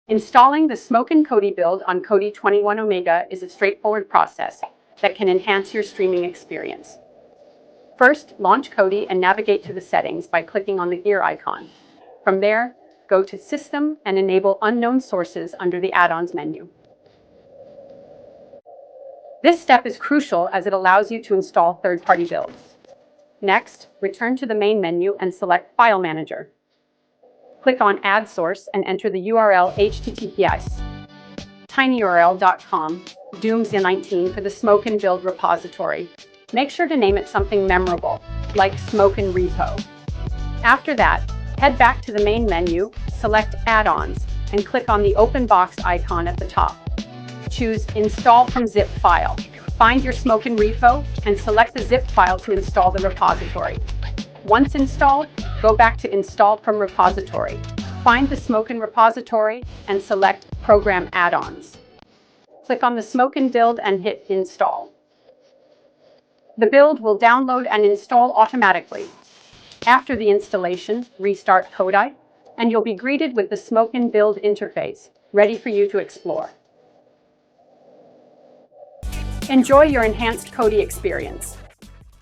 Installing the Smokin Kodi Build on Kodi 21 Omega is a straightforward process that can enhance your streaming experience. First, launch Kodi and navigate to the settings by clicking on the gear icon. From there, go to System and enable unknown sources under the add-ons menu. This step is crucial as it allows you to install third-party builds. Next, return to the main menu and select File Manager. Click on Add Source and enter the URL https tinyurl.com doomz19 for the Smokin Build repository. Make sure to name it something memorable, like Smokin Repo. After that, head back to the main menu, select Add-ons, and click on the open box icon at the top. Choose Install from Zip File. Find your Smokin repo and select the zip file to install the repository. Once installed, go back to Install from Repository. Find the Smokin repository and select Program Add-ons. Click on the Smokin Build and hit Install. The build will download and install automatically. After the installation, restart Kodi, and you'll be greeted with the Smokin Build interface, ready for you to explore. Enjoy your enhanced Kodi experience.